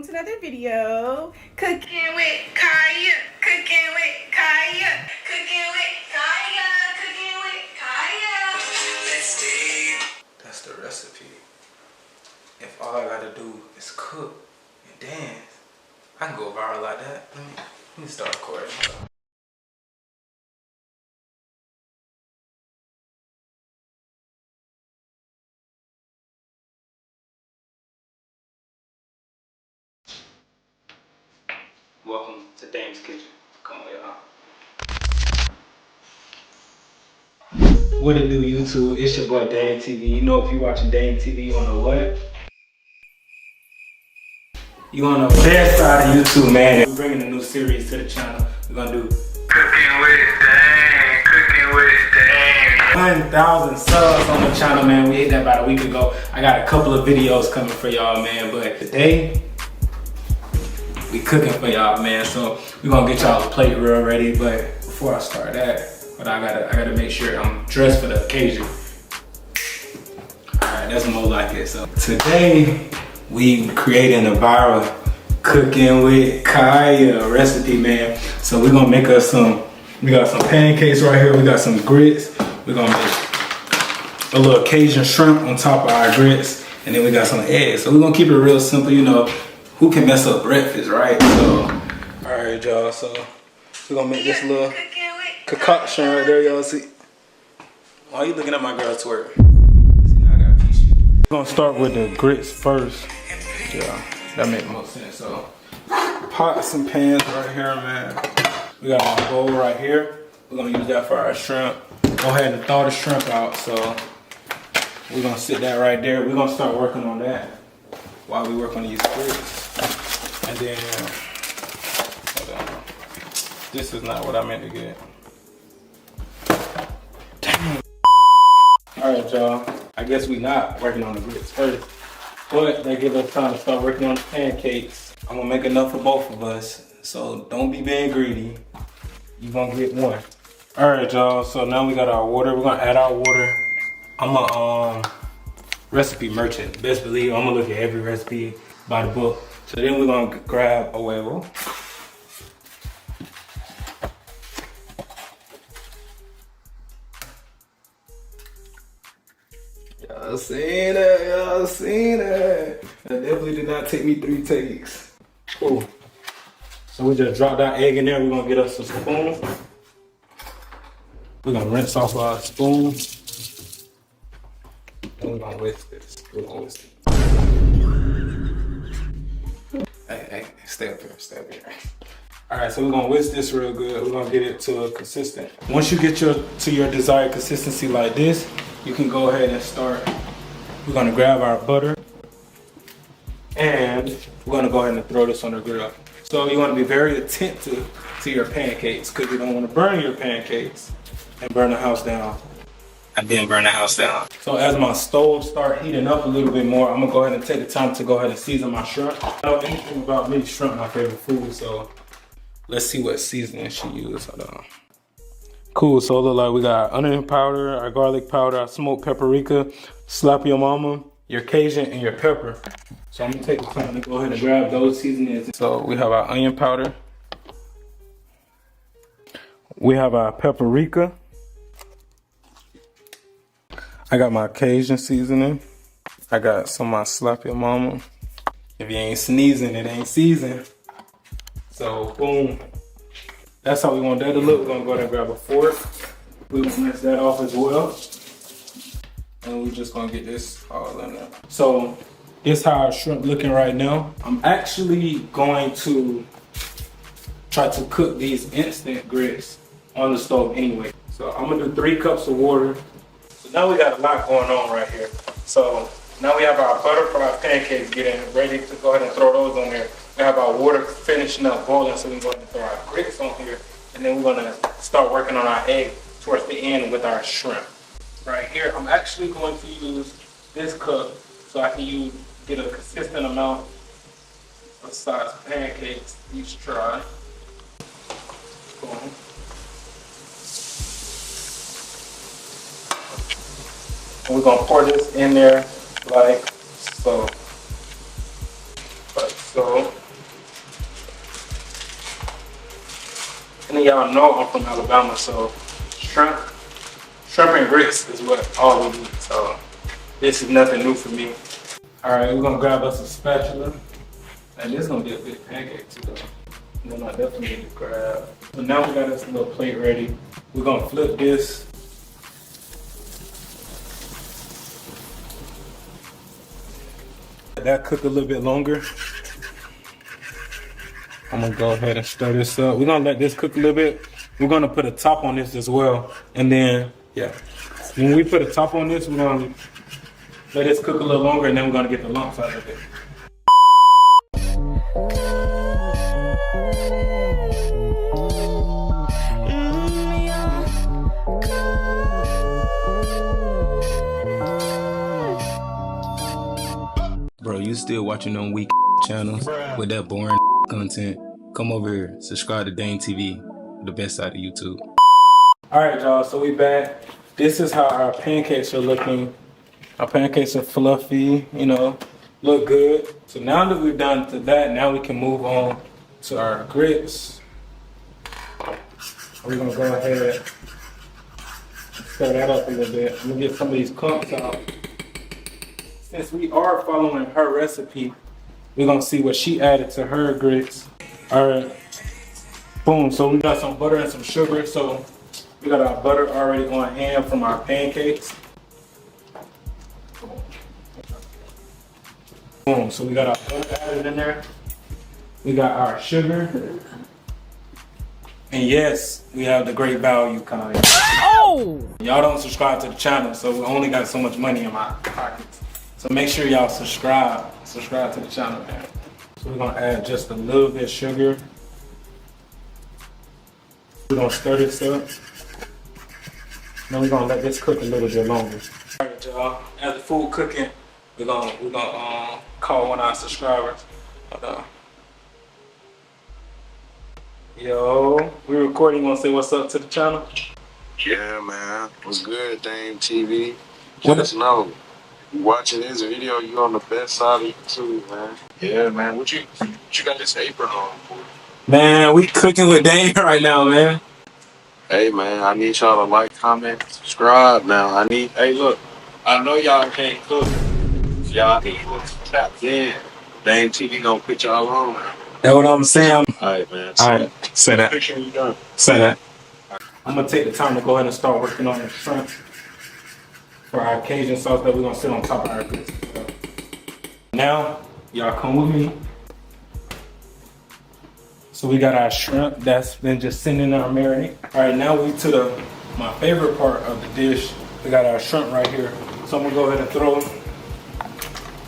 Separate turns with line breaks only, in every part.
welcome to another video. Cooking with Kaya, cooking with Kaya, cooking with Kaya, cooking with Kaya.
Let's dig. That's the recipe. If all I gotta do is cook and dance, I can go viral like that. Let me start recording. Welcome to Dame's Kitchen. Come on, y'all. What it do, YouTube? It's your boy Dame TV. You know, if you're watching Dame TV, you on the what? You on the best side of YouTube, man. We're bringing a new series to the channel. We're gonna do Cooking with Dame, Cooking with Dame. 1,000 subs on the channel, man. We hit that about a week ago. I got a couple of videos coming for y'all, man. But today, we cooking for y'all, man. So we're gonna get y'all a plate real ready. But before I start that, I gotta make sure I'm dressed for the occasion. Alright, that's more like it. So today we creating a viral Cooking with Kaya recipe, man. So we're gonna make us we got some pancakes right here, we got some grits. We're gonna make a little Cajun shrimp on top of our grits, and then we got some eggs. So we're gonna keep it real simple, you know. Who can mess up breakfast, right? So, alright, y'all. So we're gonna make this little concoction right there, y'all. See? Why are you looking at my girl twerk? See, now I gotta piece you. We're gonna start with the grits first. Yeah, that makes more sense. So, pots and pans right here, man. We got our bowl right here. We're gonna use that for our shrimp. Go ahead and thaw the shrimp out. So, we're gonna sit that right there. We're gonna start working on that while we work on these grits. And then, hold on. This is not what I meant to get. Damn. Alright, y'all. I guess we not working on the grits first, but they give us time to start working on the pancakes. I'm gonna make enough for both of us, so don't be being greedy. You're gonna get one. Alright, y'all. So now we got our water. We're gonna add our water. I'm a recipe merchant. Best believe I'm gonna look at every recipe by the book. So then we're gonna grab a huevo. Y'all seen it, y'all seen it. That definitely did not take me 3 takes. Cool. So we just drop that egg in there. We're gonna get us a spoon. We're gonna rinse off our spoon. And we're gonna whisk this. We're gonna whisk it. Hey, stay up here, stay up here. All right, so we're gonna whisk this real good. We're gonna get it to a consistent. Once you get to your desired consistency like this, you can go ahead and start. We're gonna grab our butter and we're gonna go ahead and throw this on the grill. So you wanna be very attentive to your pancakes because you don't wanna burn your pancakes and burn the house down. And then burn the house down. So as my stove start heating up a little bit more, I'm gonna go ahead and take the time to go ahead and season my shrimp. I don't know anything about me, shrimp my favorite food, so let's see what seasoning she used. Hold on. Cool, so it look like we got onion powder, our garlic powder, our smoked paprika, slap your mama, your Cajun, and your pepper. So I'm gonna take the time to go ahead and grab those seasonings. So we have our onion powder. We have our paprika. I got my Cajun seasoning. I got some of my slap your mama. If you ain't sneezing, it ain't seasoned. So boom. That's how we want that to look. We're gonna go ahead and grab a fork. We're gonna rinse that off as well. And we're just gonna get this all in there. So this how our shrimp looking right now. I'm actually going to try to cook these instant grits on the stove anyway. So I'm gonna do 3 cups of water. Now we got a lot going on right here. So now we have our butter fried pancakes getting ready to go ahead and throw those on there. We have our water finishing up boiling, so we're going to throw our grits on here. And then we're gonna start working on our egg towards the end with our shrimp. Right here, I'm actually going to use this cup so I can get a consistent amount of size pancakes each try. Boom. And we're gonna pour this in there like so. But So, and then y'all know I'm from Alabama, so shrimp and grits is what all we eat. So this is nothing new for me. All right, we're gonna grab us a spatula. And this is gonna be a big pancake too, though. And then I definitely need to grab. So now we got this little plate ready. We're gonna flip this. Let that cook a little bit longer. I'm gonna go ahead and stir this up. We're gonna let this cook a little bit. We're gonna put a top on this as well. And then, yeah. When we put a top on this, we're gonna let this cook a little longer and then we're gonna get the lumps out of it. Bro, you still watching on weak channels with that boring content? Come over here, subscribe to Dane TV, the best side of YouTube. All right, y'all, so we back. This is how our pancakes are looking. Our pancakes are fluffy, you know, look good. So now that we've done to that, now we can move on to our grits. We're gonna go ahead and stir that up a little bit. I'm gonna get some of these clumps out. Since we are following her recipe, we're gonna see what she added to her grits. All right, boom. So we got some butter and some sugar. So we got our butter already on hand from our pancakes. Boom. So we got our butter added in there. We got our sugar. And yes, we have the great value kind. Oh! Y'all don't subscribe to the channel, so we only got so much money in my pockets. So make sure y'all subscribe to the channel, man. So we're gonna add just a little bit of sugar. We're gonna stir this up. Then we're gonna let this cook a little bit longer. All right, y'all. As the food cooking, we're gonna call one of our subscribers. Hold on. Yo, we recording. You wanna say what's up to the channel?
Yeah, man. What's good, Dame TV? Just know, you watching this video, you on the best side of YouTube, man. Yeah, man. What you got this apron on for?
Man, we cooking with Dane right now, man.
Hey, man, I need y'all to like, comment, subscribe now. Hey, look, I know y'all can't cook. Y'all need to tap in. Dame TV gonna put y'all on now.
That's what I'm saying.
All right, man.
All right, say that.
Picture you done.
Say that. I'm gonna take the time to go ahead and start working on the shrimp for our Cajun sauce that we're gonna sit on top of our grits. So now, y'all come with me. So we got our shrimp that's been just sitting in our marinade. All right, now we to my favorite part of the dish. We got our shrimp right here. So I'm gonna go ahead and throw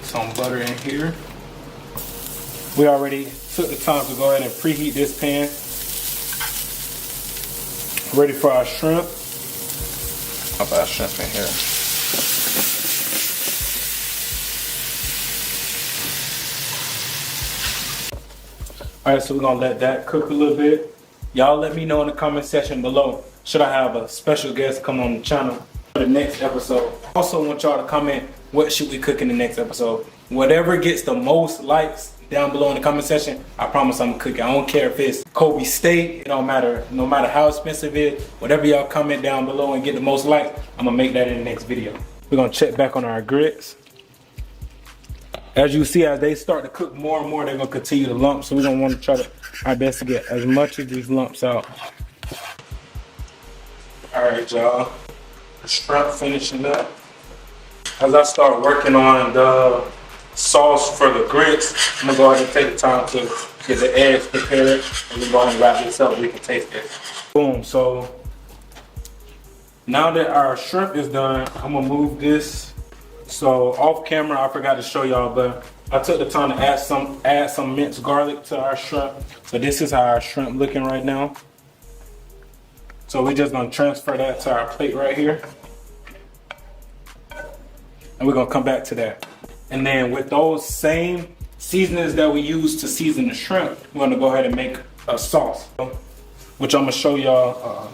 some butter in here. We already took the time to go ahead and preheat this pan. Ready for our shrimp. I'll put our shrimp in here. All right, so we're gonna let that cook a little bit. Y'all let me know in the comment section below, should I have a special guest come on the channel for the next episode? Also want y'all to comment, what should we cook in the next episode? Whatever gets the most likes down below in the comment section, I promise I'm gonna cook it. I don't care if it's Kobe steak, it don't matter. No matter how expensive it is, whatever y'all comment down below and get the most likes, I'm gonna make that in the next video. We're gonna check back on our grits. As you see, as they start to cook more and more, they're gonna continue to lump. So we're gonna want to try our best to get as much of these lumps out. All right, y'all. The shrimp finishing up. As I start working on the sauce for the grits, I'm gonna go ahead and take the time to get the eggs prepared, and we're going to wrap this up. We can taste it. Boom. So now that our shrimp is done, I'm gonna move this. So off camera, I forgot to show y'all, but I took the time to add some minced garlic to our shrimp. So this is how our shrimp looking right now. So we're just gonna transfer that to our plate right here. And we're gonna come back to that. And then with those same seasonings that we use to season the shrimp, we're gonna go ahead and make a sauce, which I'm gonna show y'all.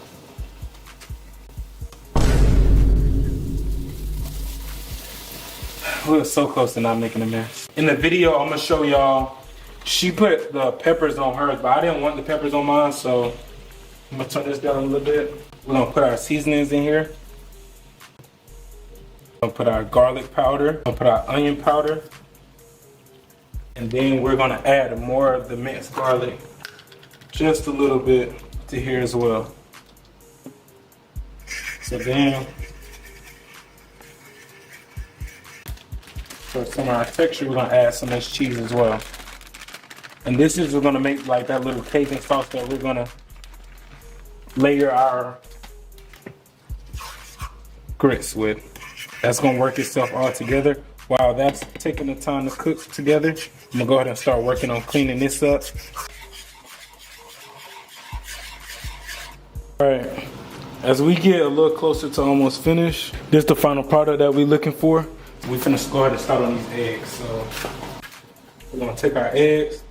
We're so close to not making a mess. In the video, I'm gonna show y'all She put the peppers on hers, but I didn't want the peppers on mine, so I'm gonna turn this down a little bit. We're gonna put our seasonings in here. We're gonna put our garlic powder. We're gonna put our onion powder. And then we're gonna add more of the minced garlic, just a little bit to here as well. So then, for some of our texture, we're gonna add some of this cheese as well. And this is we're gonna make like that little Cajun sauce that we're gonna layer our grits with. That's gonna work itself all together. While that's taking the time to cook together, I'm gonna go ahead and start working on cleaning this up. All right, as we get a little closer to almost finished, this is the final product that we're looking for. We're finna go ahead and start on these eggs. So we're gonna take our eggs.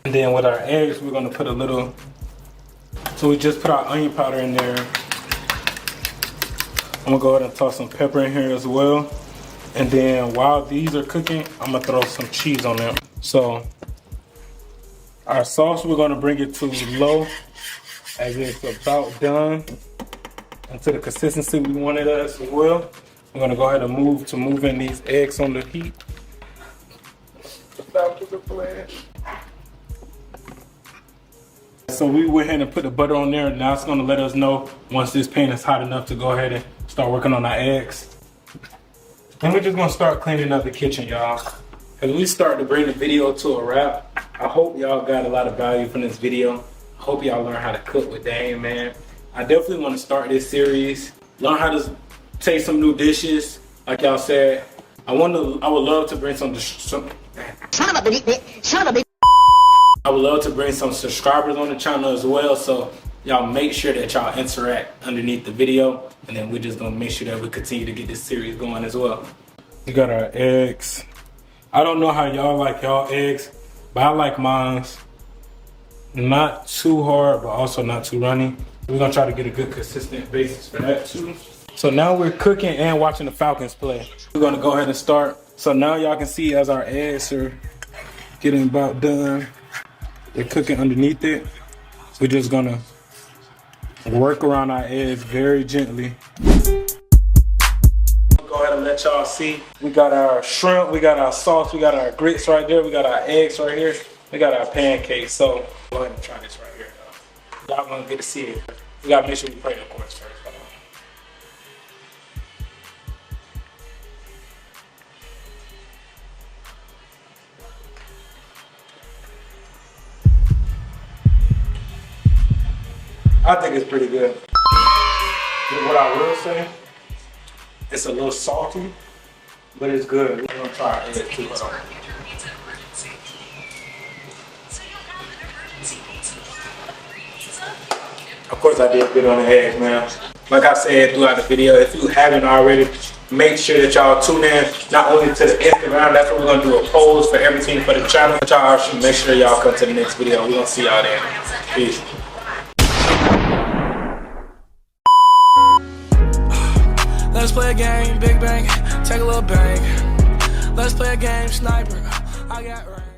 And then with our eggs, we're gonna put a little, so we just put our onion powder in there. I'm gonna go ahead and toss some pepper in here as well. And then while these are cooking, I'm gonna throw some cheese on them. So our sauce, we're gonna bring it to low as it's about done and to the consistency we wanted as well. We're gonna go ahead and move in these eggs on the heat. So we went ahead and put the butter on there. Now it's gonna let us know once this pan is hot enough to go ahead and start working on our eggs. And we're just gonna start cleaning up the kitchen, y'all. As we start to bring the video to a wrap, I hope y'all got a lot of value from this video. I hope y'all learn how to cook with Dane, man. I definitely wanna start this series, learn how to taste some new dishes. Like y'all said, I would love to bring I would love to bring some subscribers on the channel as well, so y'all make sure that y'all interact underneath the video, and then we're just gonna make sure that we continue to get this series going as well. We got our eggs. I don't know how y'all like y'all eggs, but I like mine not too hard, but also not too runny. We're gonna try to get a good consistent basis for that too. So now we're cooking and watching the Falcons play. We're gonna go ahead and start. So now y'all can see as our eggs are getting about done, they're cooking underneath it. We're just gonna work around our eggs very gently. Go ahead and let y'all see. We got our shrimp, we got our sauce, we got our grits right there, we got our eggs right here, we got our pancakes. So go ahead and try this right here, y'all. Y'all gonna get to see it. We gotta make sure we pray, of course, first. I think it's pretty good. What I will say, it's a little salty, but it's good. We're gonna try it too. Of course I did good on the eggs, man. Like I said throughout the video, if you haven't already, make sure that y'all tune in not only to the Instagram, that's what we're gonna do a polls for everything for the channel. But y'all should make sure y'all come to the next video. We're gonna see y'all there. Peace.
Let's play a game, big bang, take a little bang. Let's play a game, sniper. I got